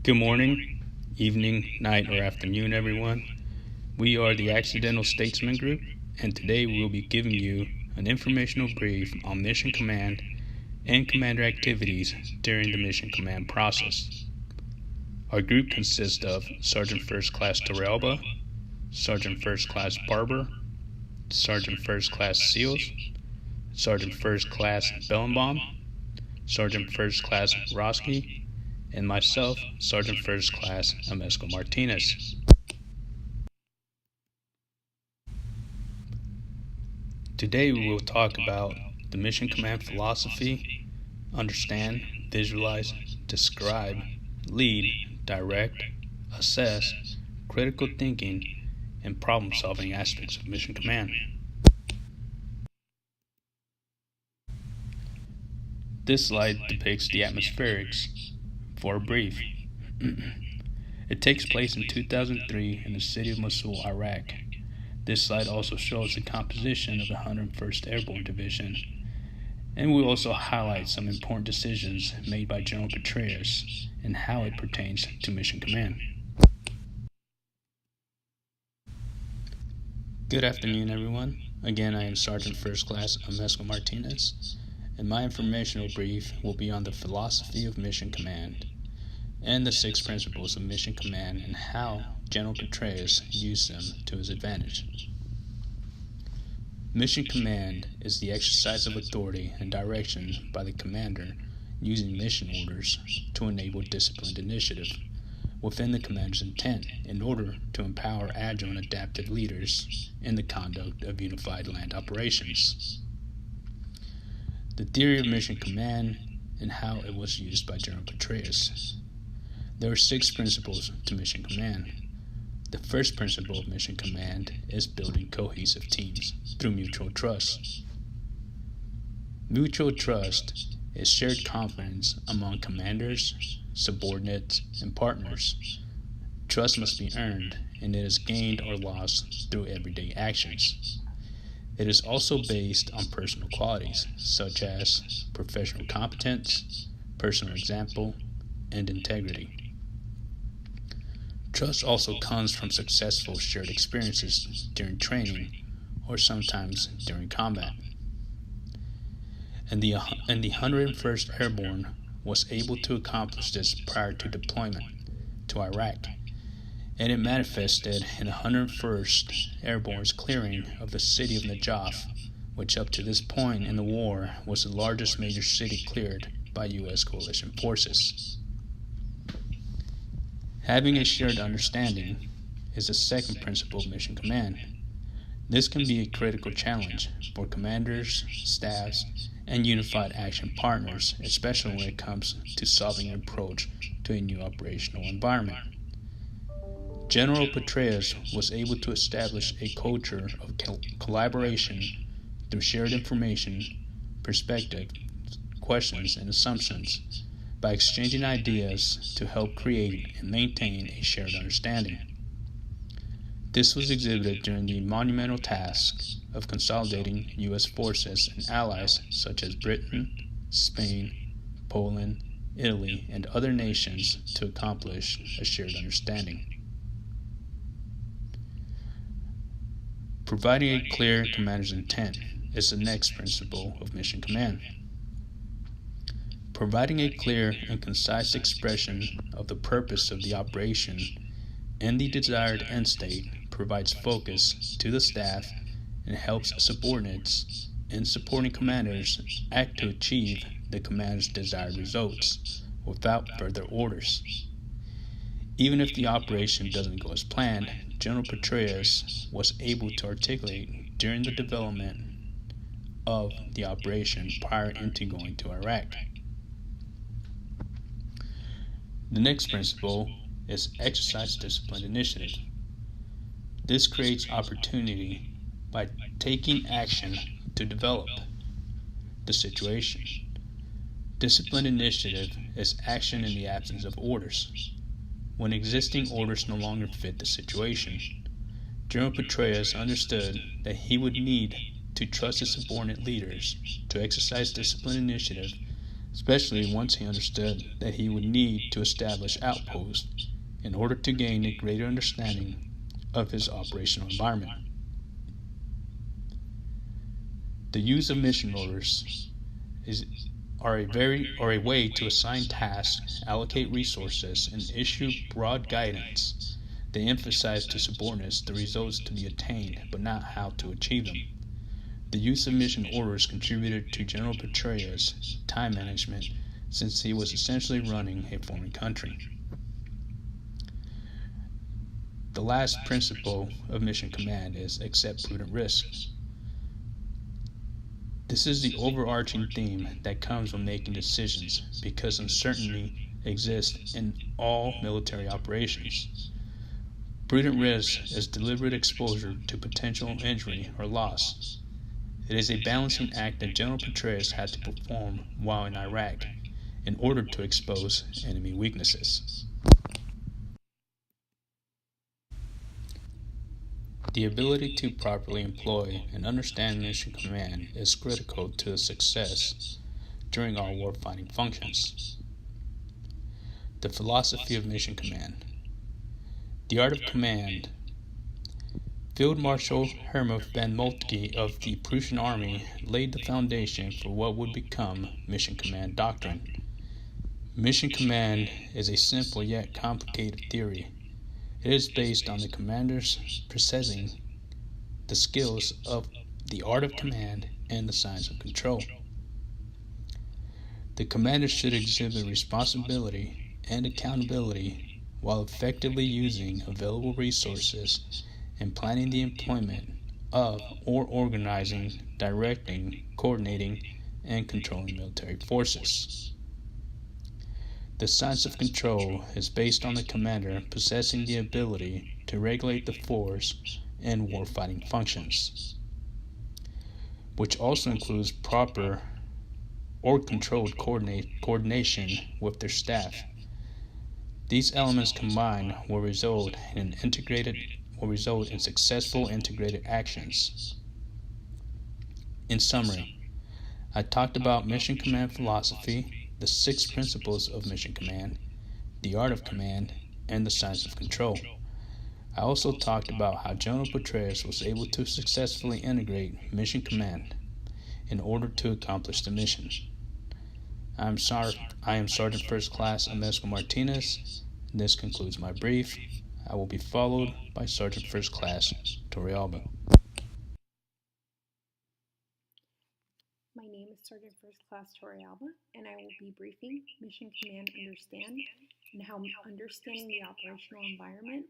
Good morning, evening, night, or afternoon, everyone. We are the Accidental Statesman Group, and today we will be giving you an informational brief on Mission Command and Commander activities during the Mission Command process. Our group consists of Sergeant First Class Torralba, Sergeant First Class Barber, Sergeant First Class Seals, Sergeant First Class Bellenbaum, Sergeant First Class Roski, and myself, Sergeant First Class Amesco Martinez. Today we will talk about the Mission Command philosophy, understand, visualize, describe, lead, direct, assess, critical thinking, and problem-solving aspects of Mission Command. This slide depicts the atmospherics for a brief. It takes place in 2003 in the city of Mosul, Iraq. This slide also shows the composition of the 101st Airborne Division, and we will also highlight some important decisions made by General Petraeus and how it pertains to Mission Command. Good afternoon, everyone. Again, I am Sergeant First Class Amesco Martinez, and my informational brief will be on the philosophy of Mission Command and the 6 principles of Mission Command and how General Petraeus used them to his advantage. Mission Command is the exercise of authority and direction by the commander using mission orders to enable disciplined initiative within the commander's intent in order to empower agile and adaptive leaders in the conduct of unified land operations. The theory of Mission Command and how it was used by General Petraeus. There are 6 principles to Mission Command. The first principle of Mission Command is building cohesive teams through mutual trust. Mutual trust is shared confidence among commanders, subordinates, and partners. Trust must be earned, and it is gained or lost through everyday actions. It is also based on personal qualities, such as professional competence, personal example, and integrity. Trust also comes from successful shared experiences during training or sometimes during combat. And the 101st Airborne was able to accomplish this prior to deployment to Iraq, and it manifested in the 101st Airborne's clearing of the city of Najaf, which up to this point in the war was the largest major city cleared by U.S. coalition forces. Having a shared understanding is the second principle of Mission Command. This can be a critical challenge for commanders, staffs, and unified action partners, especially when it comes to solving an approach to a new operational environment. General Petraeus was able to establish a culture of collaboration through shared information, perspective, questions, and assumptions by exchanging ideas to help create and maintain a shared understanding. This was exhibited during the monumental task of consolidating U.S. forces and allies such as Britain, Spain, Poland, Italy, and other nations to accomplish a shared understanding. Providing a clear commander's intent is the next principle of Mission Command. Providing a clear and concise expression of the purpose of the operation and the desired end state provides focus to the staff and helps subordinates and supporting commanders act to achieve the commander's desired results without further orders. Even if the operation doesn't go as planned, General Petraeus was able to articulate during the development of the operation prior into going to Iraq. The next principle is exercise disciplined initiative. This creates opportunity by taking action to develop the situation. Disciplined initiative is action in the absence of orders, when existing orders no longer fit the situation. General Petraeus understood that he would need to trust his subordinate leaders to exercise disciplined initiative especially once he understood that he would need to establish outposts in order to gain a greater understanding of his operational environment. The use of mission orders is, are a way to assign tasks, allocate resources, and issue broad guidance. They emphasize to subordinates the results to be attained, but not how to achieve them. The use of mission orders contributed to General Petraeus' time management since he was essentially running a foreign country. The last principle of mission command is accept prudent risk. This is the overarching theme that comes when making decisions because uncertainty exists in all military operations. Prudent risk is deliberate exposure to potential injury or loss. It is a balancing act that General Petraeus had to perform while in Iraq in order to expose enemy weaknesses. The ability to properly employ and understand mission command is critical to success during all warfighting functions. The philosophy of mission command. The art of command. Field Marshal Hermann von Moltke of the Prussian Army laid the foundation for what would become mission command doctrine. Mission command is a simple yet complicated theory. It is based on the commander's possessing the skills of the art of command and the science of control. The commander should exhibit responsibility and accountability while effectively using available resources and planning the employment of or organizing, directing, coordinating, and controlling military forces. The science of control is based on the commander possessing the ability to regulate the force and warfighting functions, which also includes proper or controlled coordination with their staff. These elements combined will result in successful integrated actions. In summary, I talked about mission command philosophy, the 6 principles of mission command, the art of command, and the science of control. I also talked about how General Petraeus was able to successfully integrate mission command in order to accomplish the mission. I am Sergeant First Class Amesco Martinez. This concludes my brief. I will be followed by Sergeant First Class Torrealba. My name is Sergeant First Class Torrealba, and I will be briefing Mission Command Understand and how understanding the operational environment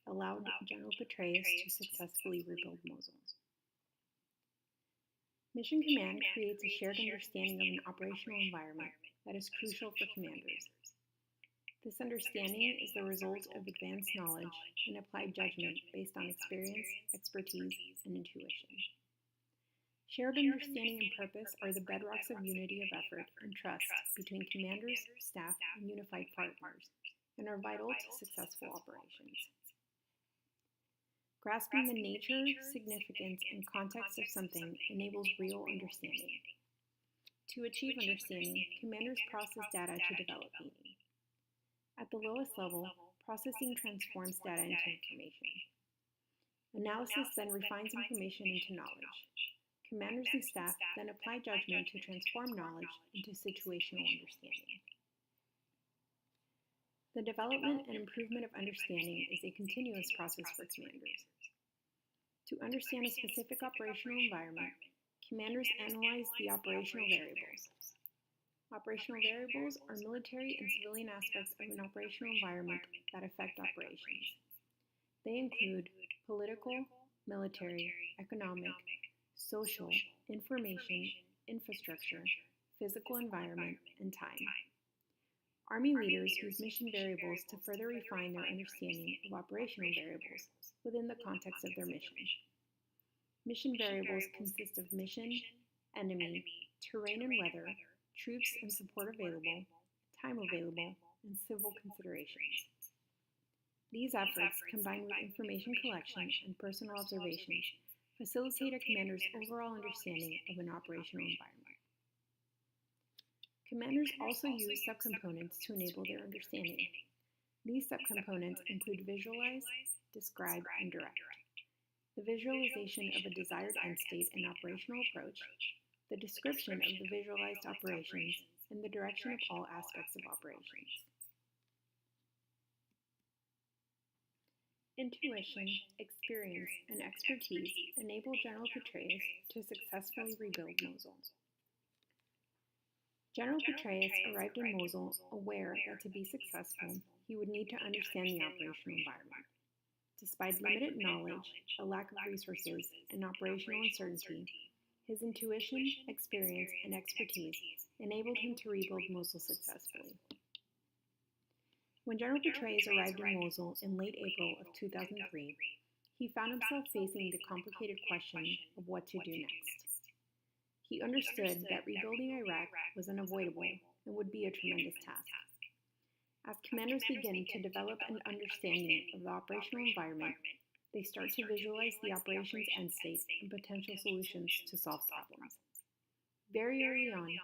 allowed General Petraeus to successfully rebuild Mosul. Mission Command creates a shared understanding of an operational environment that is crucial for commanders. This understanding is the result of advanced knowledge and applied judgment based on experience, expertise, and intuition. Shared understanding and purpose are the bedrocks of unity of effort and trust between commanders, staff, and unified partners, and are vital to successful operations. Grasping the nature, significance, and context of something enables real understanding. To achieve understanding, commanders process data to develop meaning. At the lowest level, processing transforms data into information. Analysis then refines information into knowledge. Commanders and staff then apply judgment to transform knowledge into situational understanding. The development and improvement of understanding is a continuous process for commanders. To understand a specific operational environment, commanders analyze the operational variables. Operational variables are military and civilian aspects of an operational environment that affect operations. They include political, military, economic, social, information, infrastructure, physical environment, and time. Army leaders use mission variables to further refine their understanding of operational variables within the context of their mission. Mission variables consist of mission, enemy, terrain and weather, troops and support available, time available, and civil considerations. These efforts, combined with information collection and personal observations, facilitate a commander's overall understanding of an operational environment. Commanders also use subcomponents to enable their understanding. These subcomponents include visualize, describe, and direct. The visualization of a desired end state and operational approach, the description of the visualized operations, and the direction of all aspects of operations. Intuition, experience, and expertise enable General Petraeus to successfully rebuild Mosul. General Petraeus arrived in Mosul aware that to be successful, he would need to understand the operational environment. Despite limited knowledge, a lack of resources, and operational uncertainty, his intuition, experience, and expertise enabled him to rebuild Mosul successfully. When General Petraeus arrived in Mosul in late April of 2003, he found himself facing the complicated question of what to do next. He understood that rebuilding Iraq was unavoidable and would be a tremendous task. As commanders begin to develop an understanding of the operational environment, they start to visualize the operations end state and potential solutions to solve problems. Very early on,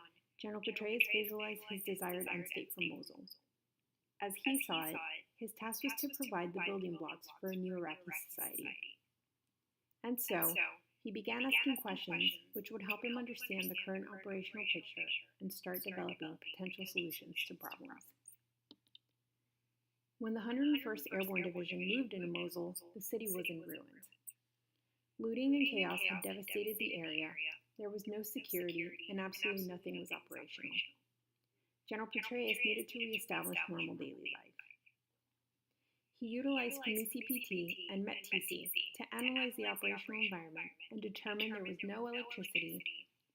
General Petraeus visualized his desired end state for Mosul. As he saw it, his task was to provide the building blocks for a new Iraqi society. And so, he began asking questions which would help him understand the current operational picture and start developing potential solutions to problems. When the 101st Airborne Division moved into Mosul, the city was in ruins. Looting and chaos had devastated the area, there was no security, and absolutely nothing was operational. General Petraeus needed to reestablish normal daily life. He utilized CommuniCPT and METTC to analyze the operational environment and determine there was no electricity,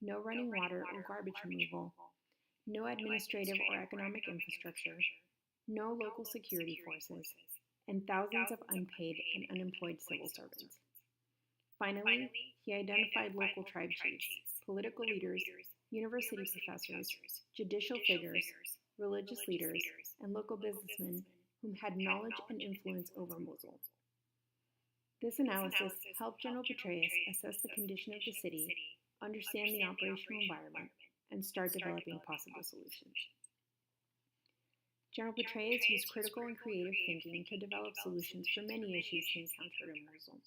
no running water or garbage removal, no administrative or economic infrastructure, no local security forces, and thousands of unpaid and unemployed civil servants. Finally, he identified local tribe chiefs, political leaders, university professors, judicial figures, religious leaders, and local businessmen whom had knowledge and influence over Mosul. This analysis helped General Petraeus assess the condition of the city, understand the operational environment, and start developing possible solutions. General Petraeus used critical and creative thinking to develop solutions for many issues he encountered in Mosul.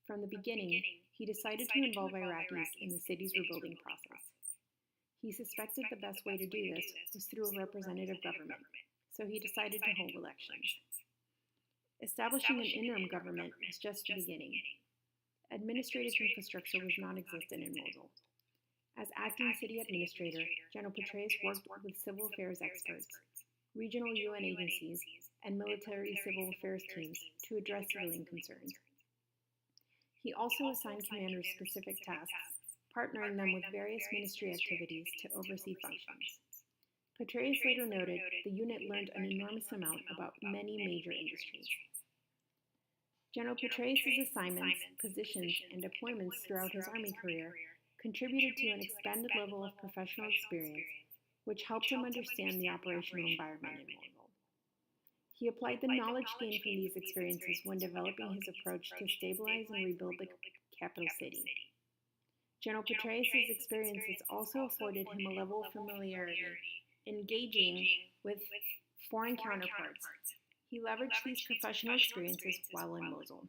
From the beginning, he decided to involve Iraqis in the city's rebuilding process. He suspected the best way to do this was through a representative government, so he decided to hold elections. Establishing an interim government was just the beginning. Administrative infrastructure was non-existent in Mosul. As acting city administrator, General Petraeus worked with civil affairs experts, regional UN agencies, and military civil affairs teams to address civilian concerns. He also assigned commanders specific tasks, partnering them with various ministry activities to oversee functions. Petraeus later noted the unit learned an enormous amount about many major industries. General Petraeus' assignments, positions, and deployments throughout his Army career contributed to an expanded level of professional experience, which helped him understand the operational environment in Mosul. He applied the knowledge gained from these experiences when developing his approach to stabilize and rebuild the capital city. General Petraeus' experiences also afforded him a level of familiarity engaging with foreign counterparts. He leveraged these professional experiences while in Mosul.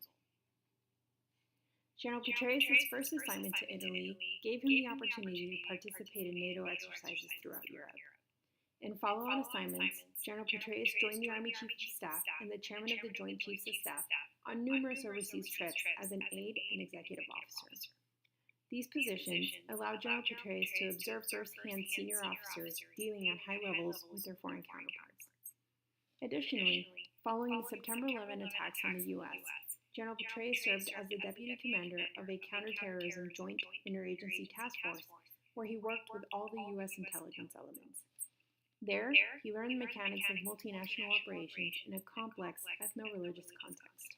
General Petraeus' first assignment to Italy gave him the opportunity to participate in NATO exercises throughout Europe. In follow-on assignments, General Petraeus joined the Army Chief of Staff and the Chairman of the Joint Chiefs of Staff on numerous overseas trips as an aide and executive officer. These positions allowed General Petraeus to observe firsthand senior officers dealing at high levels with their foreign counterparts. Additionally, following the September 11 attacks on the U.S., General Petraeus served as the deputy commander of a counterterrorism joint interagency task force where he worked with all the U.S. intelligence elements. There, he learned the mechanics of multinational operations in a complex ethno-religious context.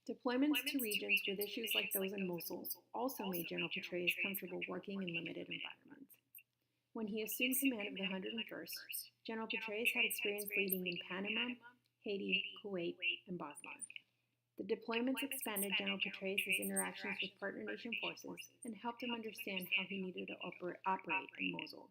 Deployments to regions with issues like those in Mosul also made General Petraeus comfortable working in limited environments. When he assumed command of the 101st, General Petraeus had experience leading in Panama, Haiti, Kuwait, and Bosnia. The deployments expanded General Petraeus' interactions with partner nation forces and helped him understand how he needed to operate in Mosul.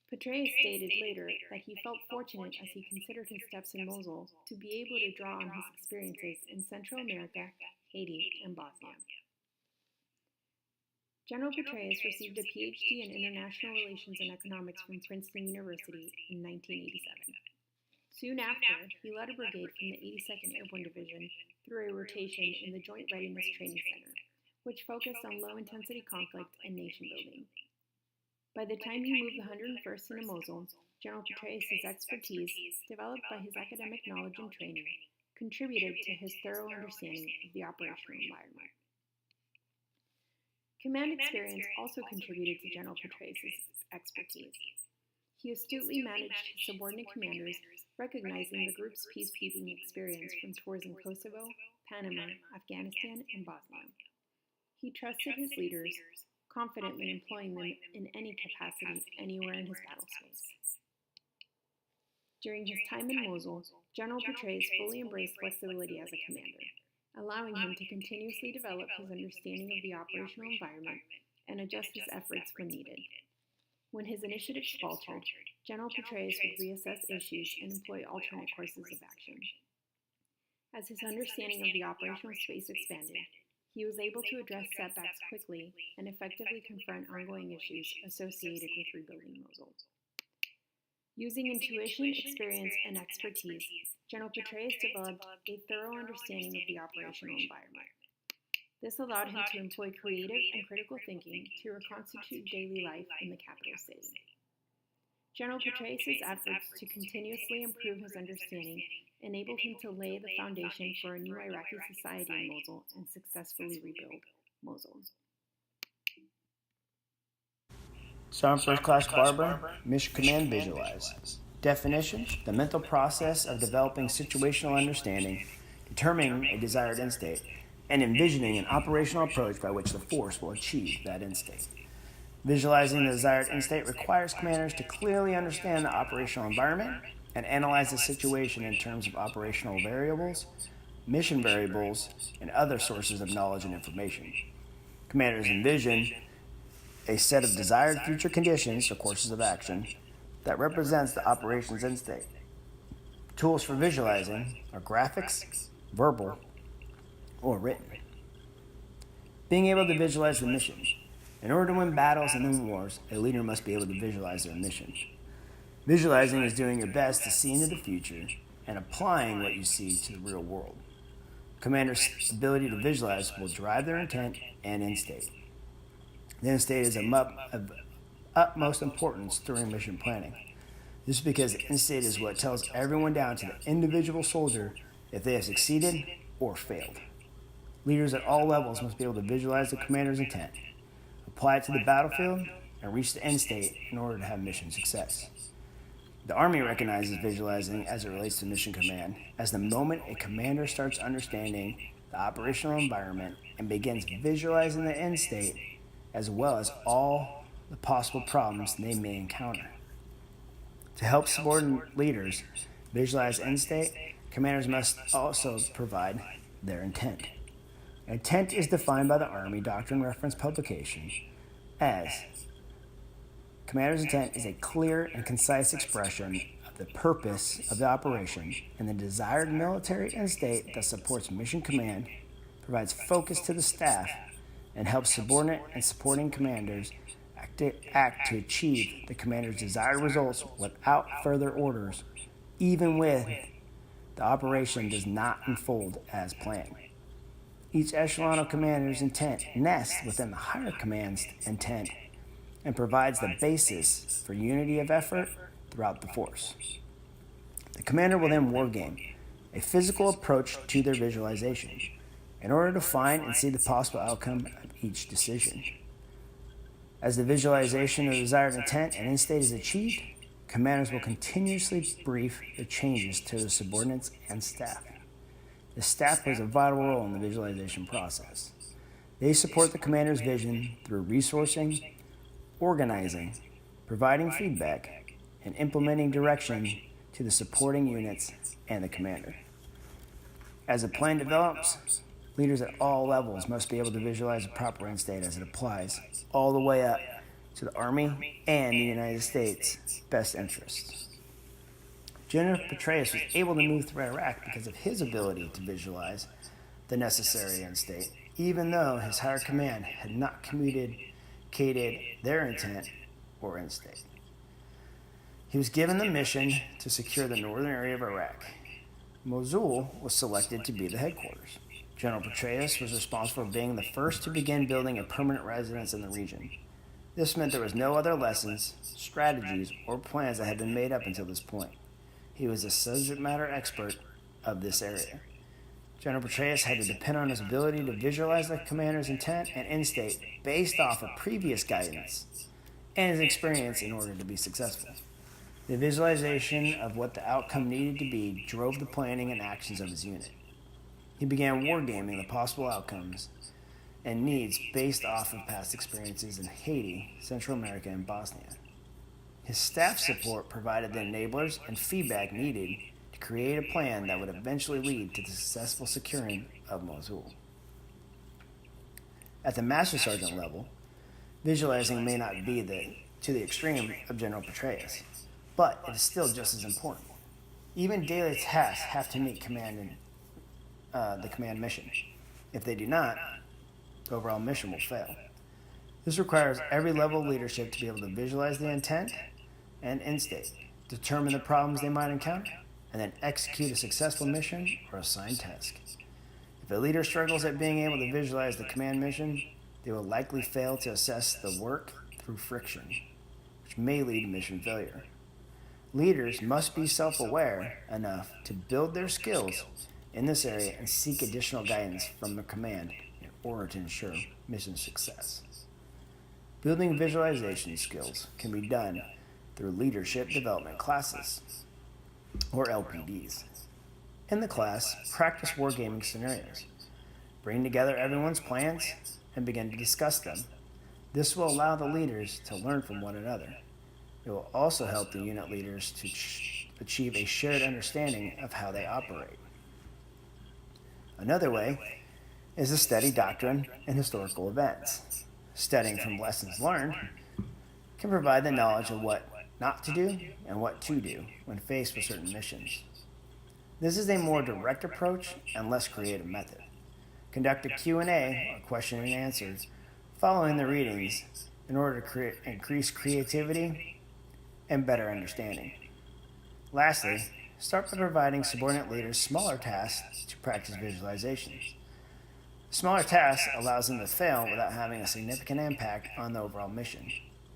Petraeus stated later that he felt fortunate as he considered his steps in Mosul to be able to draw on his experiences in Central America, Haiti, and Bosnia. General Petraeus received a PhD in International Relations and Economics from Princeton University in 1987. Soon after, he led a brigade from the 82nd Airborne Division through a rotation in the Joint Readiness Training Center, which focused on low-intensity conflict and nation-building. By the time he moved the 101st into Mosul, General Petraeus' expertise, developed by his academic knowledge and training, contributed to his thorough understanding of the operational environment. Command experience also contributed to General Petraeus' expertise. He astutely managed his subordinate commanders, recognizing the group's peacekeeping experience from tours in Kosovo, Panama, Afghanistan, and Bosnia. He trusted his leaders, confidently employing them in any capacity anywhere in his battle space. During his time in Mosul, General Petraeus fully embraced flexibility as a commander, allowing him to continuously develop his understanding of the operational environment and adjust his efforts when needed. When his initiatives faltered, General Petraeus would reassess issues and employ alternate courses of action. As his understanding of the operational space expanded, he was able to address setbacks quickly and effectively confront ongoing issues associated with rebuilding Mosul. Using intuition, experience, and expertise, General Petraeus developed a thorough understanding of the operational environment. This allowed him to employ creative and critical thinking to reconstitute daily life in the capital city. General Petraeus' efforts to continuously improve his understanding enabled him to lay the foundation for a new Iraqi society in Mosul and successfully rebuild Mosul. Sergeant First Class Barber, Mission Command Visualize. Definition: the mental process of developing situational understanding, determining a desired end state, and envisioning an operational approach by which the force will achieve that end state. Visualizing the desired end state requires commanders to clearly understand the operational environment and analyze the situation in terms of operational variables, mission variables, and other sources of knowledge and information. Commanders envision a set of desired future conditions or courses of action that represents the operations end state. Tools for visualizing are graphics, verbal, or written. Being able to visualize the mission. In order to win battles and win wars, a leader must be able to visualize their mission. Visualizing is doing your best to see into the future and applying what you see to the real world. Commanders' ability to visualize will drive their intent and end state. The end state is of utmost importance during mission planning. This is because the end state is what tells everyone down to the individual soldier if they have succeeded or failed. Leaders at all levels must be able to visualize the commander's intent, apply it to the battlefield, and reach the end state in order to have mission success. The Army recognizes visualizing as it relates to mission command as the moment a commander starts understanding the operational environment and begins visualizing the end state as well as all the possible problems they may encounter. To help subordinate leaders visualize end state, commanders must also provide their intent. Intent is defined by the Army Doctrine Reference publication as commander's intent is a clear and concise expression of the purpose of the operation and the desired military end state that supports mission command, provides focus to the staff, and helps subordinate and supporting commanders act to achieve the commander's desired results without further orders, even when the operation does not unfold as planned. Each echelon of commander's intent nests within the higher command's intent and provides the basis for unity of effort throughout the force. The commander will then wargame, a physical approach to their visualization, in order to find and see the possible outcome of each decision. As the visualization of the desired intent and end state is achieved, commanders will continuously brief the changes to the subordinates and staff. The staff plays a vital role in the visualization process. They support the commander's vision through resourcing, organizing, providing feedback, and implementing direction to the supporting units and the commander. As a plan develops, leaders at all levels must be able to visualize the proper end state as it applies all the way up to the Army and the United States' best interests. General Petraeus was able to move through Iraq because of his ability to visualize the necessary end state, even though his higher command had not communicated their intent or end state. He was given the mission to secure the northern area of Iraq. Mosul was selected to be the headquarters. General Petraeus was responsible for being the first to begin building a permanent residence in the region. This meant there was no other lessons, strategies, or plans that had been made up until this point. He was a subject matter expert of this area. General Petraeus had to depend on his ability to visualize the commander's intent and end state based off of previous guidance and his experience in order to be successful. The visualization of what the outcome needed to be drove the planning and actions of his unit. He began wargaming the possible outcomes and needs based off of past experiences in Haiti, Central America, and Bosnia. His staff support provided the enablers and feedback needed to create a plan that would eventually lead to the successful securing of Mosul. At the Master Sergeant level, visualizing may not be to the extreme of General Petraeus, but it is still just as important. Even daily tasks have to meet the command mission. If they do not, the overall mission will fail. This requires every level of leadership to be able to visualize the intent and end state, determine the problems they might encounter, and then execute a successful mission or assigned task. If a leader struggles at being able to visualize the command mission, they will likely fail to assess the work through friction, which may lead to mission failure. Leaders must be self-aware enough to build their skills in this area and seek additional guidance from the command in order to ensure mission success. Building visualization skills can be done through leadership development classes, or LPDs. In the class, practice wargaming scenarios. Bring together everyone's plans and begin to discuss them. This will allow the leaders to learn from one another. It will also help the unit leaders to achieve a shared understanding of how they operate. Another way is to study doctrine and historical events. Studying from lessons learned can provide the knowledge of what not to do and what to do when faced with certain missions. This is a more direct approach and less creative method. Conduct a Q&A, or question and answers, following the readings in order to increase creativity and better understanding. Lastly, start by providing subordinate leaders smaller tasks to practice visualization. Smaller tasks allows them to fail without having a significant impact on the overall mission.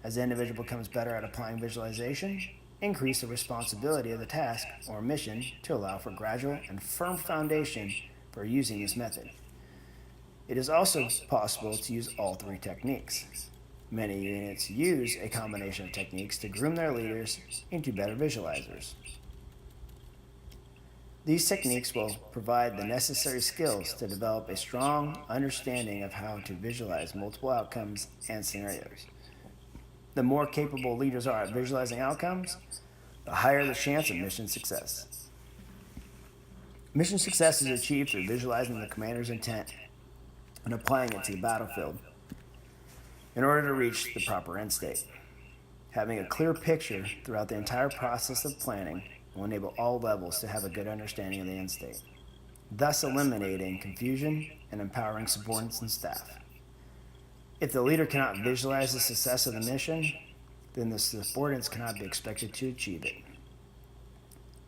As the individual becomes better at applying visualization, increase the responsibility of the task or mission to allow for gradual and firm foundation for using this method. It is also possible to use all three techniques. Many units use a combination of techniques to groom their leaders into better visualizers. These techniques will provide the necessary skills to develop a strong understanding of how to visualize multiple outcomes and scenarios. The more capable leaders are at visualizing outcomes, the higher the chance of mission success. Mission success is achieved through visualizing the commander's intent and applying it to the battlefield in order to reach the proper end state. Having a clear picture throughout the entire process of planning will enable all levels to have a good understanding of the end state, thus eliminating confusion and empowering subordinates and staff. If the leader cannot visualize the success of the mission, then the subordinates cannot be expected to achieve it.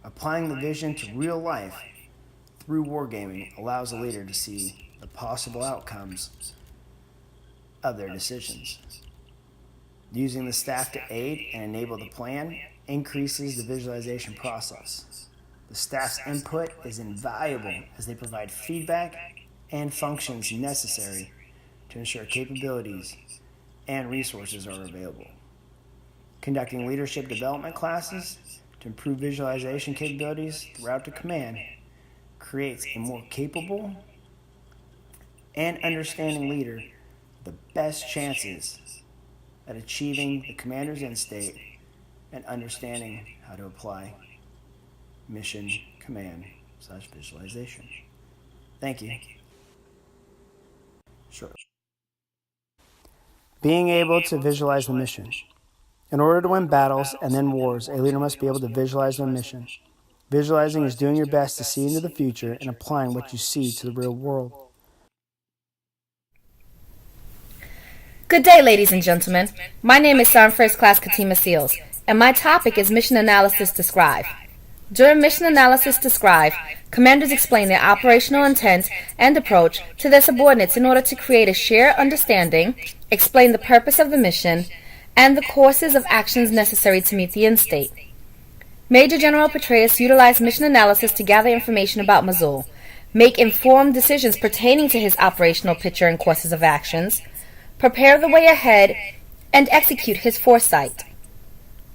Applying the vision to real life through wargaming allows the leader to see the possible outcomes of their decisions. Using the staff to aid and enable the plan increases the visualization process. The staff's input is invaluable as they provide feedback and functions necessary to ensure capabilities and resources are available. Conducting leadership development classes to improve visualization capabilities throughout the command creates a more capable and understanding leader with the best chances at achieving the commander's end state and understanding how to apply mission command / visualization. Thank you. Sure. Being able to visualize the mission. In order to win battles and then wars, a leader must be able to visualize their mission. Visualizing is doing your best to see into the future and applying what you see to the real world. Good day, ladies and gentlemen. My name is Sergeant First Class Katima Seals, and my topic is Mission Analysis Describe. During Mission Analysis Describe, commanders explain their operational intent and approach to their subordinates in order to create a shared understanding, explain the purpose of the mission, and the courses of actions necessary to meet the end state. Major General Petraeus utilized mission analysis to gather information about Mosul, make informed decisions pertaining to his operational picture and courses of actions, prepare the way ahead, and execute his foresight.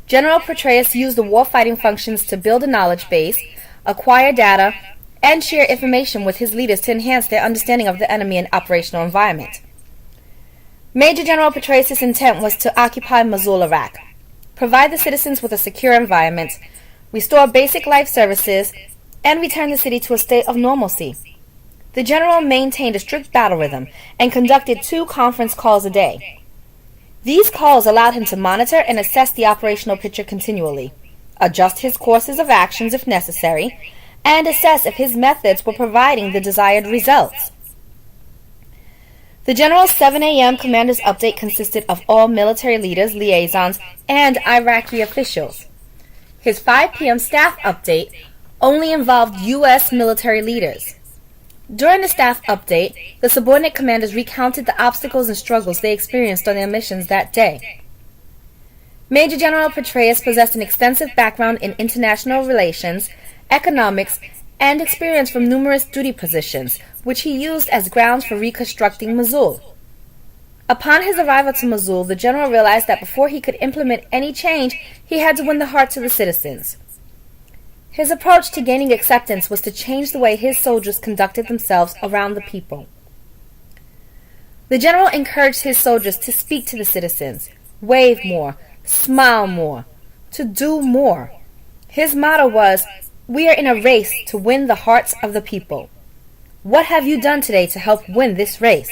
General Petraeus used the warfighting functions to build a knowledge base, acquire data, and share information with his leaders to enhance their understanding of the enemy and operational environment. Major General Petraeus' intent was to occupy Mosul, Iraq, provide the citizens with a secure environment, restore basic life services, and return the city to a state of normalcy. The general maintained a strict battle rhythm and conducted 2 conference calls a day. These calls allowed him to monitor and assess the operational picture continually, adjust his courses of actions if necessary, and assess if his methods were providing the desired results. The General's 7 a.m. commander's update consisted of all military leaders, liaisons, and Iraqi officials. His 5 p.m. staff update only involved U.S. military leaders. During the staff update, the subordinate commanders recounted the obstacles and struggles they experienced on their missions that day. Major General Petraeus possessed an extensive background in international relations, economics, and experience from numerous duty positions, which he used as grounds for reconstructing Mosul. Upon his arrival to Mosul, the general realized that before he could implement any change, he had to win the hearts of the citizens. His approach to gaining acceptance was to change the way his soldiers conducted themselves around the people. The general encouraged his soldiers to speak to the citizens, wave more, smile more, to do more. His motto was, "We are in a race to win the hearts of the people. What have you done today to help win this race?"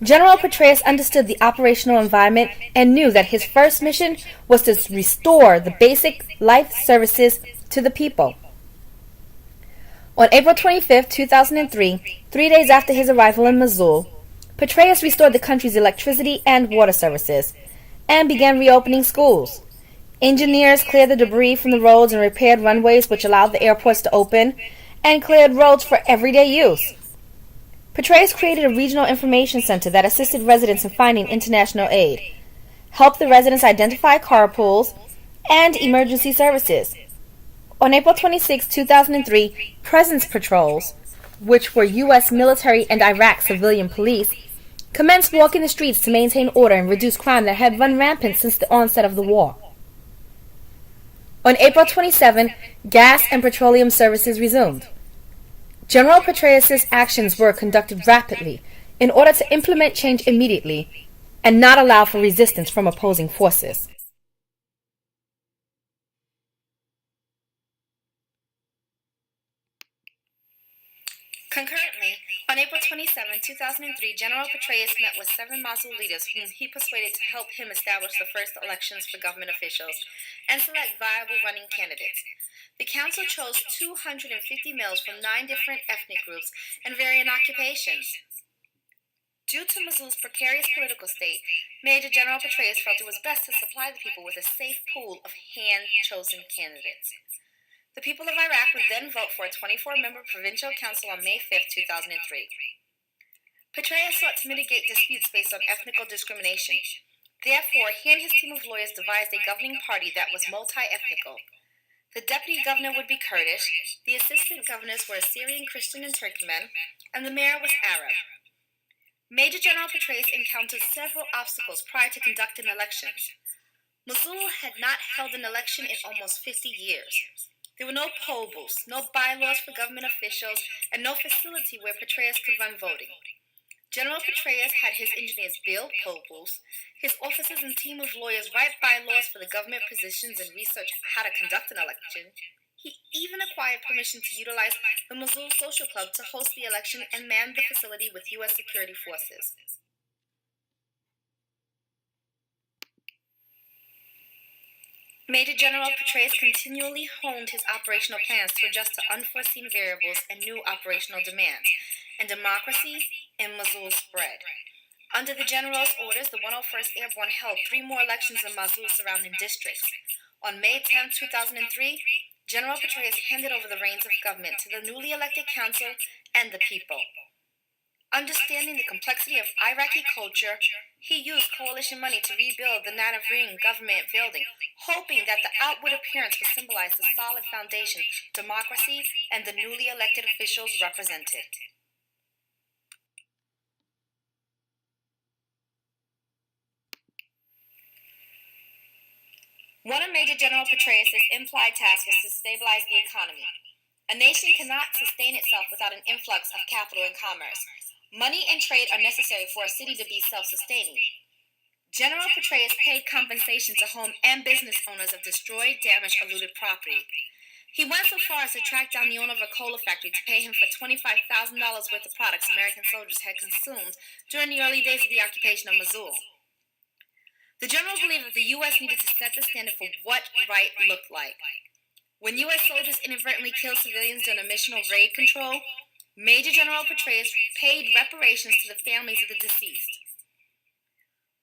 General Petraeus understood the operational environment and knew that his first mission was to restore the basic life services to the people. On April 25, 2003, 3 days after his arrival in Mosul, Petraeus restored the country's electricity and water services and began reopening schools. Engineers cleared the debris from the roads and repaired runways which allowed the airports to open and cleared roads for everyday use. Petraeus created a regional information center that assisted residents in finding international aid, helped the residents identify carpools and emergency services. On April 26, 2003, presence patrols, which were U.S. military and Iraq civilian police, commenced walking the streets to maintain order and reduce crime that had run rampant since the onset of the war. On April 27, gas and petroleum services resumed. General Petraeus' actions were conducted rapidly in order to implement change immediately and not allow for resistance from opposing forces. Concurrently, on April 27, 2003, General Petraeus met with 7 Mosul leaders whom he persuaded to help him establish the first elections for government officials and select viable running candidates. The council chose 250 males from 9 different ethnic groups and varying occupations. Due to Mosul's precarious political state, Major General Petraeus felt it was best to supply the people with a safe pool of hand-chosen candidates. The people of Iraq would then vote for a 24-member provincial council on May 5, 2003. Petraeus sought to mitigate disputes based on ethnical discrimination. Therefore, he and his team of lawyers devised a governing party that was multi-ethnical. The deputy governor would be Kurdish, the assistant governors were Assyrian, Christian, and Turkmen, and the mayor was Arab. Major General Petraeus encountered several obstacles prior to conducting elections. Mosul had not held an election in almost 50 years. There were no poll booths, no bylaws for government officials, and no facility where Petraeus could run voting. General Petraeus had his engineers build poll booths, his officers and team of lawyers write bylaws for the government positions and research how to conduct an election. He even acquired permission to utilize the Mosul Social Club to host the election and man the facility with U.S. security forces. Major General Petraeus continually honed his operational plans to adjust to unforeseen variables and new operational demands, and democracy in Mosul spread. Under the general's orders, the 101st Airborne held 3 more elections in Mosul surrounding districts. On May 10, 2003, General Petraeus handed over the reins of government to the newly elected council and the people. Understanding the complexity of Iraqi culture, he used coalition money to rebuild the Nanavrine government building, hoping that the outward appearance would symbolize the solid foundation democracy and the newly elected officials represented. One of Major General Petraeus' implied tasks was to stabilize the economy. A nation cannot sustain itself without an influx of capital and commerce. Money and trade are necessary for a city to be self-sustaining. General Petraeus paid compensation to home and business owners of destroyed, damaged, or looted property. He went so far as to track down the owner of a cola factory to pay him for $25,000 worth of products American soldiers had consumed during the early days of the occupation of Mosul. The general believed that the U.S. needed to set the standard for what right looked like. When U.S. soldiers inadvertently killed civilians during a mission of raid control, Major General Petraeus paid reparations to the families of the deceased.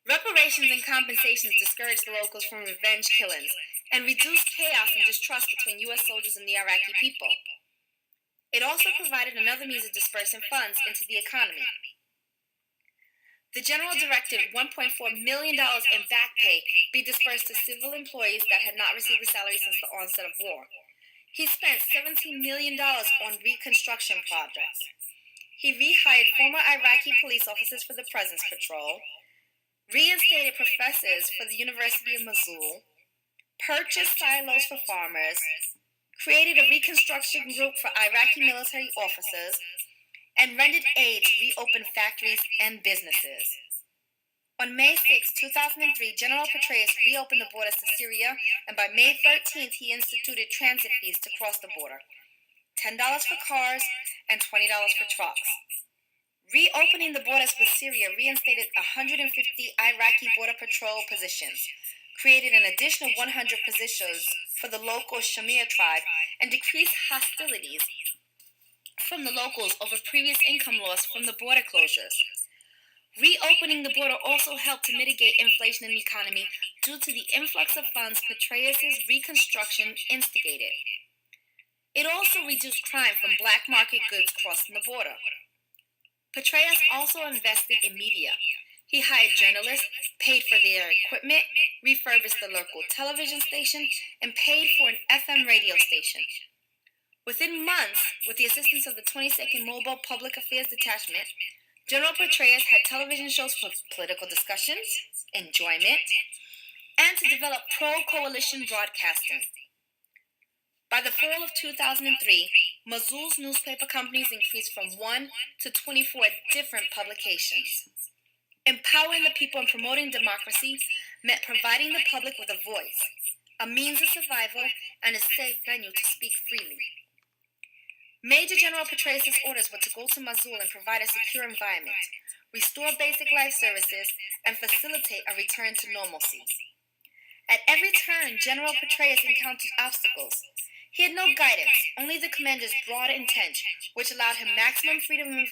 Reparations and compensations discouraged the locals from revenge killings and reduced chaos and distrust between U.S. soldiers and the Iraqi people. It also provided another means of dispersing funds into the economy. The general directed $1.4 million in back pay be dispersed to civil employees that had not received a salary since the onset of war. He spent $17 million on reconstruction projects. He rehired former Iraqi police officers for the Presence Patrol, reinstated professors for the University of Mosul, purchased silos for farmers, created a reconstruction group for Iraqi military officers, and rendered aid to reopen factories and businesses. On May 6, 2003, General Petraeus reopened the borders to Syria, and by May 13th, he instituted transit fees to cross the border, $10 for cars and $20 for trucks. Reopening the borders with Syria reinstated 150 Iraqi border patrol positions, created an additional 100 positions for the local Shamir tribe, and decreased hostilities from the locals over previous income loss from the border closures. Reopening the border also helped to mitigate inflation in the economy due to the influx of funds Petraeus' reconstruction instigated. It also reduced crime from black market goods crossing the border. Petraeus also invested in media. He hired journalists, paid for their equipment, refurbished the local television station, and paid for an FM radio station. Within months, with the assistance of the 22nd Mobile Public Affairs Detachment, General Petraeus had television shows for political discussions, enjoyment, and to develop pro-coalition broadcasting. By the fall of 2003, Mosul's newspaper companies increased from 1 to 24 different publications. Empowering the people and promoting democracy meant providing the public with a voice, a means of survival, and a safe venue to speak freely. Major General Petraeus' orders were to go to Mosul and provide a secure environment, restore basic life services, and facilitate a return to normalcy. At every turn, General Petraeus encountered obstacles. He had no guidance, only the commander's broad intent, which allowed him maximum freedom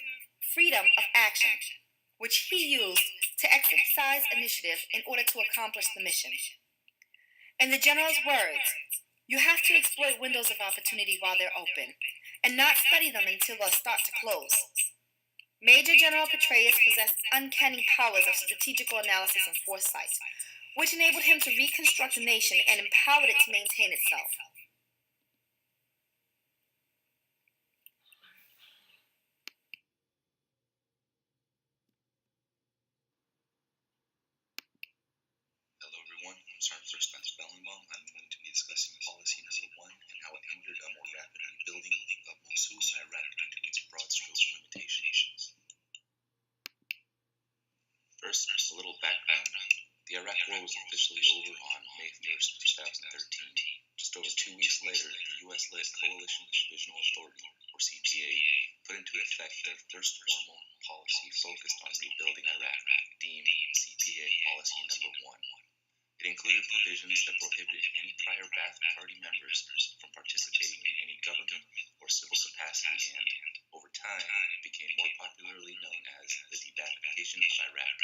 of action, which he used to exercise initiative in order to accomplish the mission. In the general's words, you have to exploit windows of opportunity while they're open, and not study them until they start to close. Major General Petraeus possessed uncanny powers of strategical analysis and foresight, which enabled him to reconstruct a nation and empowered it to maintain itself. Hello everyone, I'm Sergeant First Class Bellingham. I'm going to be discussing policy number 1 and how it hindered a more rapid rebuilding of Mosul and Iraq due to its broad stroke limitations. First, a little background. The Iraq War was officially over on May 1st, 2013. Just over 2 weeks later, the U.S.-led Coalition Provisional Authority, or CPA, put into effect their first formal policy focused on rebuilding Iraq, deemed CPA Policy Number 1. It included provisions that prohibited any prior Ba'ath Party members from participating in any government or civil capacity and, over time, became more popularly known as the de-Ba'athification of Iraq.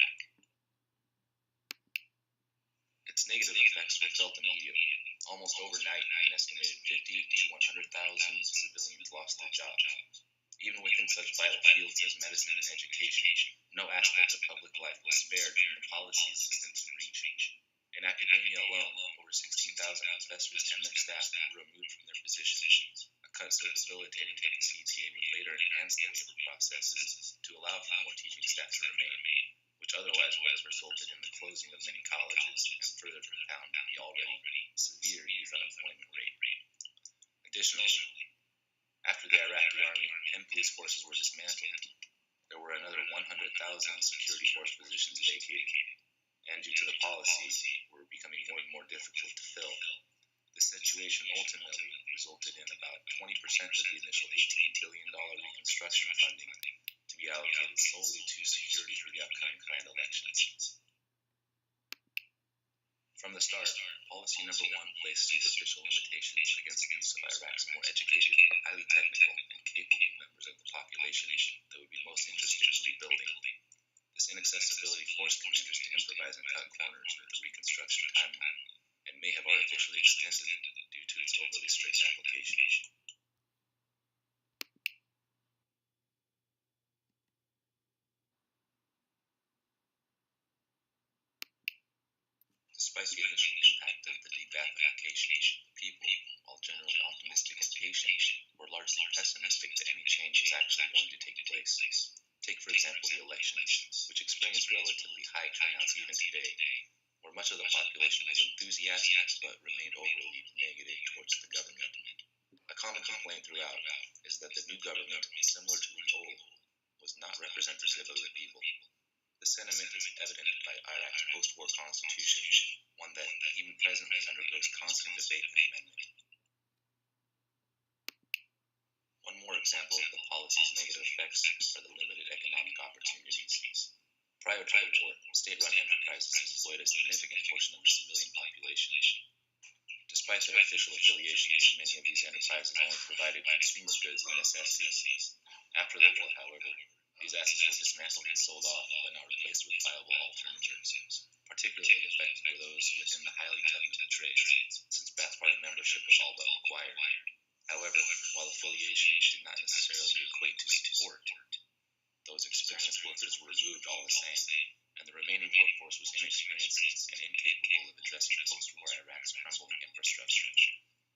Its negative effects were felt immediately. Almost overnight, an estimated 50 to 100,000 civilians lost their jobs. Even within such vital fields as medicine and education, no aspect of public life was spared from the policy's extensive reach. In academia alone, over 16,000 professors and their staff were removed from their positions, a cut so debilitating that the CTA would later enhance the labor processes to allow for more teaching staff to remain, which otherwise would have resulted in the closing of many colleges and further compound the already severe youth unemployment rate. Additionally, after the Iraqi army and police forces were dismantled, there were another 100,000 security force positions vacated, and due to the policy, were becoming more and more difficult to fill. The situation ultimately resulted in about 20% of the initial $18 billion reconstruction funding to be allocated solely to security for the upcoming planned elections. From the start, policy number one placed superficial limitations against the use of Iraq's more educated, highly technical, and capable members of the population that would be most interested in rebuilding. This inaccessibility forced commanders to improvise and cut corners with the reconstruction timeline, and may have artificially extended it due to its overly strict application. Despite the initial impact of the de-Ba'athification, the people, while generally optimistic and patient, were largely pessimistic that any change was actually going to take place. Take, for example, the elections, which experienced relatively high turnouts even today, where much of the population was enthusiastic but remained overly negative towards the government. A common complaint throughout is that the new government, similar to the old, was not representative of the people. The sentiment is evident by Iraq's post-war constitution, one that even presently undergoes constant debate and amendment. One more example of the policy's negative effects are the limited economic opportunities. Prior to the war, state-run enterprises employed a significant portion of the civilian population. Despite their official affiliations, many of these enterprises only provided consumer goods and necessities. After the war, however, these assets were dismantled and sold off, but not replaced with viable alternatives. Particularly affected were those within the highly technical trades, since Ba'ath Party membership was all but required. However, while affiliation did not necessarily equate to support, those experienced workers were removed all the same, and the remaining workforce was inexperienced and incapable of addressing post-war Iraq's crumbling infrastructure.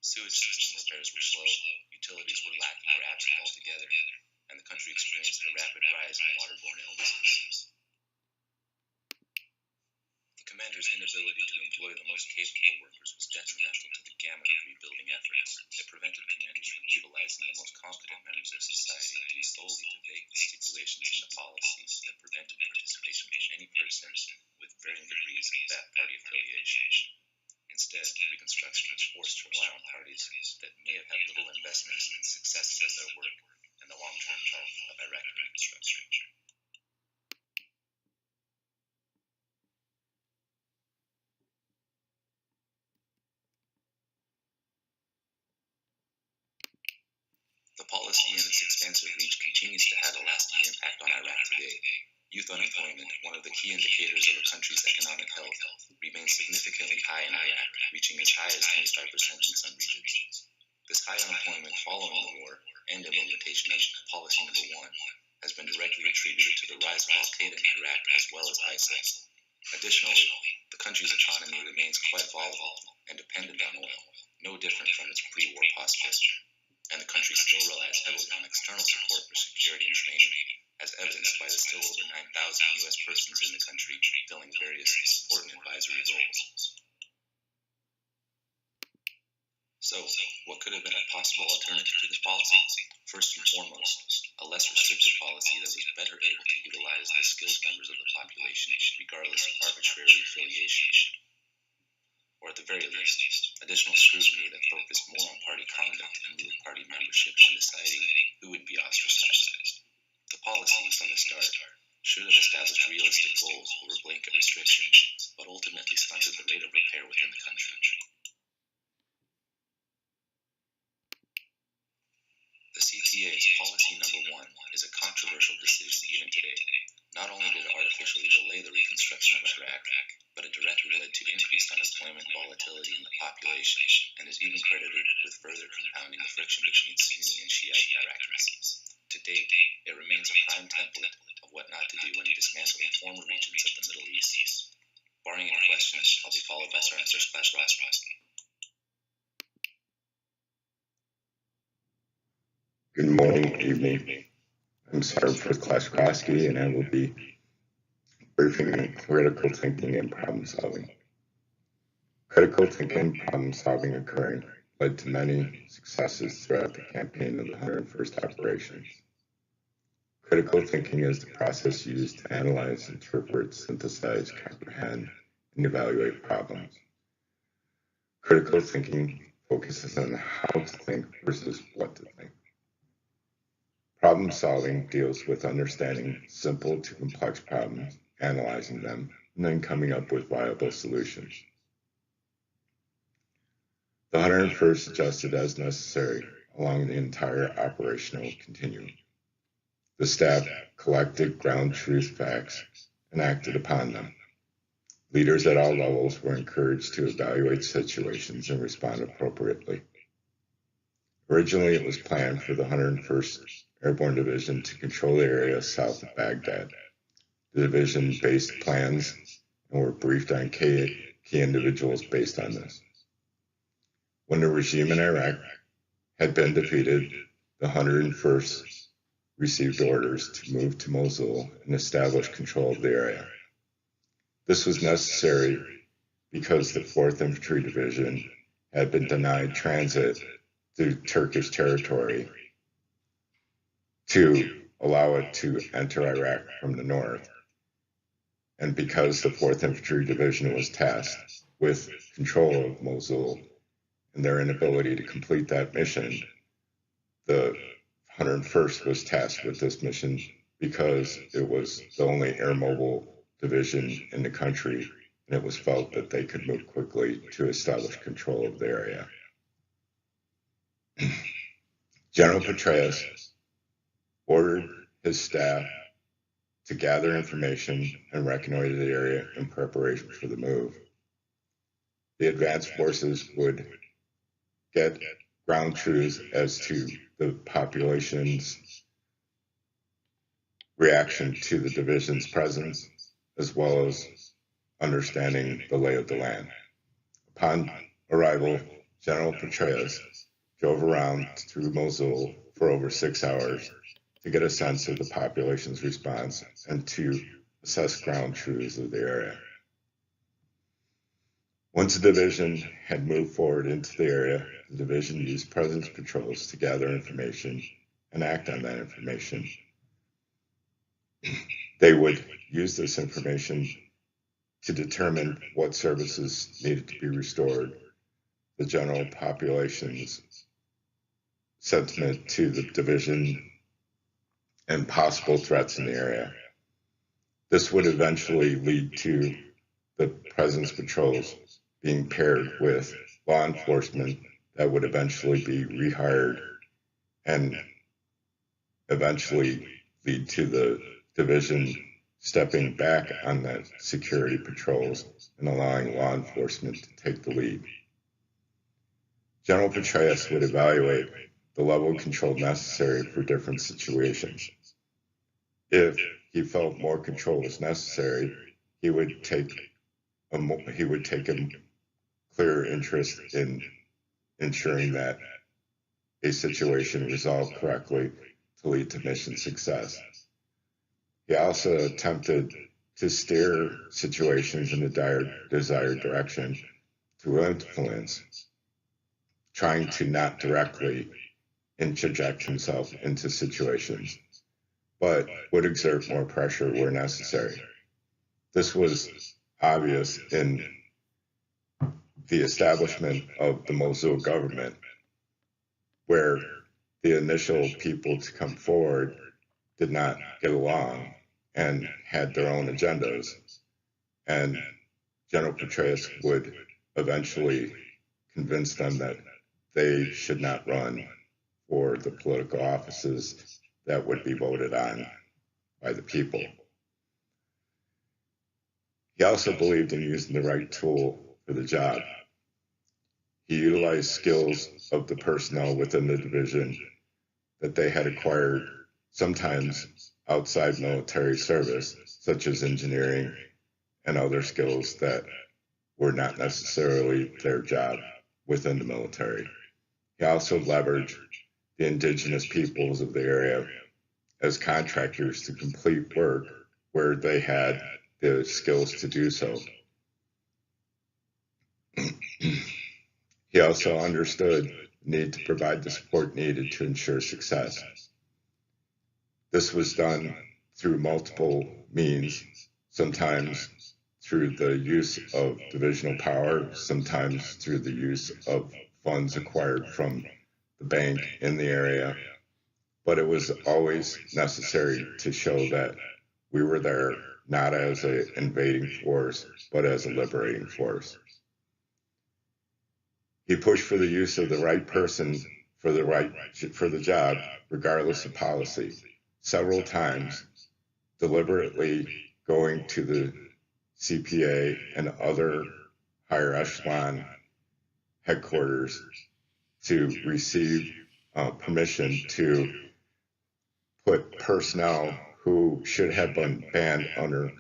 Sewage system repairs were slow, utilities were lacking or absent altogether, and the country experienced a rapid rise in waterborne illnesses. The commander's inability to employ the most capable workers was detrimental to the gamut of rebuilding efforts. It prevented commanders from utilizing the most competent members of society due solely to vague stipulations in the policies that prevented participation from any person with varying degrees of Ba'ath Party affiliation. Instead, Reconstruction was forced to rely on parties that may have had little investment in the success of their work and the long-term health of Iraqi infrastructure. The policy and its expansive reach continues to have a lasting impact on Iraq today. Youth unemployment, one of the key indicators of a country's economic health, remains significantly high in Iraq, reaching as high as 25% in some regions. This high unemployment following the war and implementation of policy number one has been directly attributed to the rise of Al-Qaeda in Iraq as well as ISIL. Additionally, the country's economy remains quite volatile and dependent on oil, no different from its pre-war posture. And the country still relies heavily on external support for security and training, as evidenced by the still over 9,000 U.S. persons in the country filling various support and advisory roles. So, what could have been a possible alternative to this policy? First and foremost, a less restrictive policy that was better able to utilize the skilled members of the population, regardless of arbitrary affiliation. Or at the very least, additional scrutiny that focused more on party conduct in lieu of party membership when deciding who would be ostracized. The policy, from the start, should have established realistic goals over blanket restrictions, but ultimately stunted the rate of repair CPA's policy number 1 is a controversial decision even today. Not only did it artificially delay the reconstruction of Iraq, but it directly led to increased unemployment and volatility in the population, and is even credited with further compounding the friction between Sunni and Shiite Iraqis. To date, it remains a prime template of what not to do when dismantling former regions of the Middle East. Barring any questions, I'll be followed by Sergeant First Class Ross. Good morning, evening. I'm Sergeant First Class Krosky, and I will be briefing on critical thinking and problem solving. Critical thinking and problem solving occurring led to many successes throughout the campaign of the 101st Operations. Critical thinking is the process used to analyze, interpret, synthesize, comprehend, and evaluate problems. Critical thinking focuses on how to think versus what to think. Problem solving deals with understanding simple to complex problems, analyzing them, and then coming up with viable solutions. The 101st adjusted as necessary along the entire operational continuum. The staff collected ground truth facts and acted upon them. Leaders at all levels were encouraged to evaluate situations and respond appropriately. Originally, it was planned for the 101st Airborne Division to control the area south of Baghdad. The division based plans and were briefed on key individuals based on this. When the regime in Iraq had been defeated, the 101st received orders to move to Mosul and establish control of the area. This was necessary because the 4th Infantry Division had been denied transit through Turkish territory to allow it to enter Iraq from the north. And because the 4th Infantry Division was tasked with control of Mosul and their inability to complete that mission, the 101st was tasked with this mission because it was the only air mobile division in the country, and it was felt that they could move quickly to establish control of the area. General Petraeus ordered his staff to gather information and reconnoiter the area in preparation for the move. The advanced forces would get ground truths as to the population's reaction to the division's presence, as well as understanding the lay of the land. Upon arrival, General Petraeus drove around through Mosul for over 6 hours to get a sense of the population's response and to assess ground truths of the area. Once the division had moved forward into the area, the division used presence patrols to gather information and act on that information. They would use this information to determine what services needed to be restored, the general population's sentiment to the division, and possible threats in the area. This would eventually lead to the presence patrols being paired with law enforcement that would eventually be rehired and eventually lead to the division stepping back on the security patrols and allowing law enforcement to take the lead. General Petraeus would evaluate the level of control necessary for different situations. If he felt more control was necessary, he would take a clear interest in ensuring that a situation resolved correctly to lead to mission success. He also attempted to steer situations in the desired direction through influence, trying to not directly interject himself into situations, but would exert more pressure where necessary. This was obvious in the establishment of the Mosul government, where the initial people to come forward did not get along and had their own agendas. And General Petraeus would eventually convince them that they should not run for the political offices that would be voted on by the people. He also believed in using the right tool for the job. He utilized skills of the personnel within the division that they had acquired sometimes outside military service, such as engineering and other skills that were not necessarily their job within the military. He also leveraged the indigenous peoples of the area as contractors to complete work where they had the skills to do so. He also understood the need to provide the support needed to ensure success. This was done through multiple means, sometimes through the use of divisional power, sometimes through the use of funds acquired from the bank in the area, but it was always necessary to show that we were there not as an invading force, but as a liberating force. He pushed for the use of the right person for the job, regardless of policy, several times, deliberately going to the CPA and other higher echelon headquarters to receive permission to put personnel who should have been banned under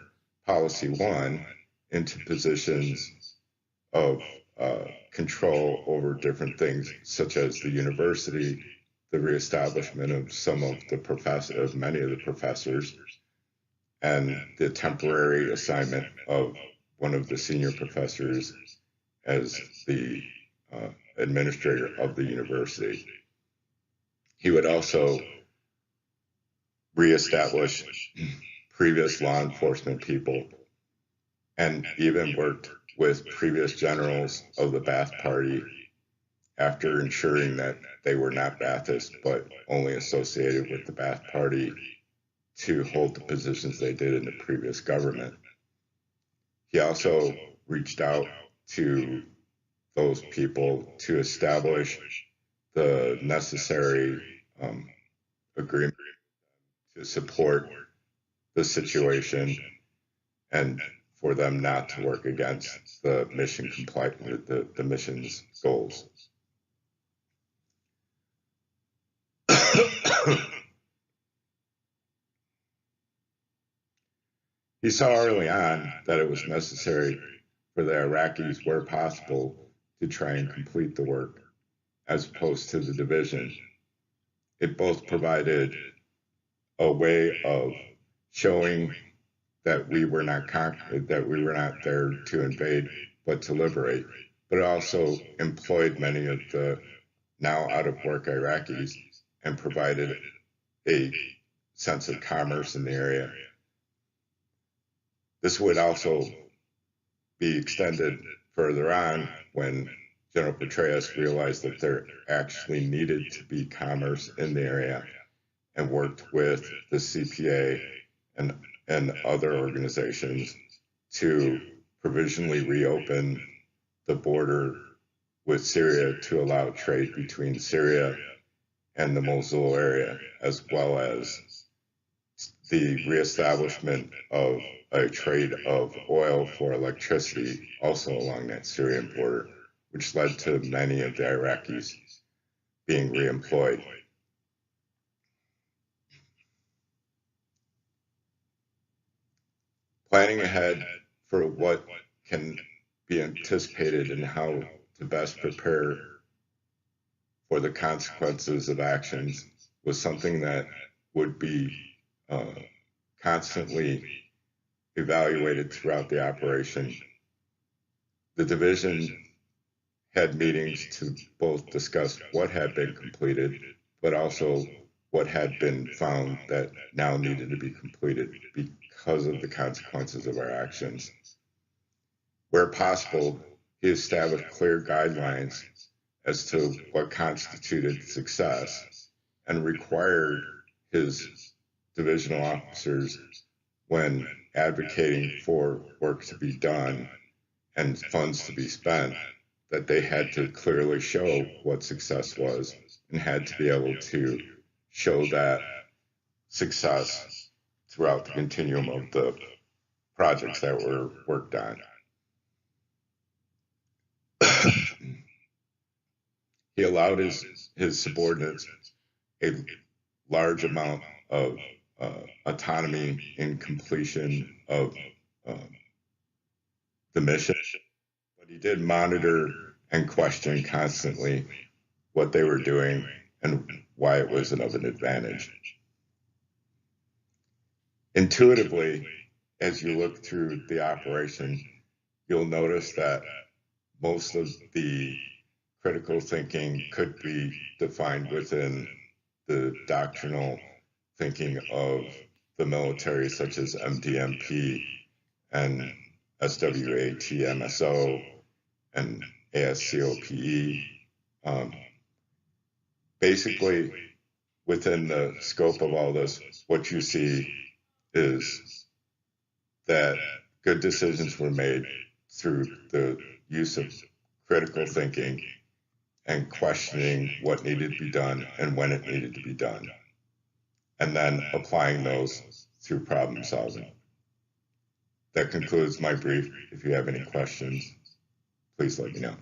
Policy 1 into positions of control over different things, such as the university, the reestablishment of many of the professors, and the temporary assignment of one of the senior professors as the administrator of the university. He would also reestablish previous law enforcement people and even worked with previous generals of the Ba'ath Party after ensuring that they were not Ba'athists but only associated with the Ba'ath Party to hold the positions they did in the previous government. He also reached out to those people to establish the necessary agreement to support the situation and for them not to work against the the mission's goals. He saw early on that it was necessary for the Iraqis, where possible, to try and complete the work, as opposed to the division. It both provided a way of showing that we were not there to invade, but to liberate. But it also employed many of the now out of work Iraqis and provided a sense of commerce in the area. This would also be extended further on when General Petraeus realized that there actually needed to be commerce in the area and worked with the CPA and other organizations to provisionally reopen the border with Syria to allow trade between Syria and the Mosul area, as well as the reestablishment of a trade of oil for electricity also along that Syrian border, which led to many of the Iraqis being reemployed. Planning ahead for what can be anticipated and how to best prepare for the consequences of actions was something that would be constantly evaluated throughout the operation. The division had meetings to both discuss what had been completed, but also what had been found that now needed to be completed because of the consequences of our actions. Where possible, he established clear guidelines as to what constituted success and required his divisional officers, when advocating for work to be done and funds to be spent, that they had to clearly show what success was and had to be able to show that success throughout the continuum of the projects that were worked on. He allowed his subordinates a large amount of autonomy in completion of the mission, but he did monitor and question constantly what they were doing and why it wasn't of an advantage. Intuitively, as you look through the operation, you'll notice that most of the critical thinking could be defined within the doctrinal thinking of the military, such as MDMP and SWAT-MSO and ASCOPE. Basically, within the scope of all this, what you see is that good decisions were made through the use of critical thinking and questioning what needed to be done and when it needed to be done, and then applying those through problem solving. That concludes my brief. If you have any questions, please let me know.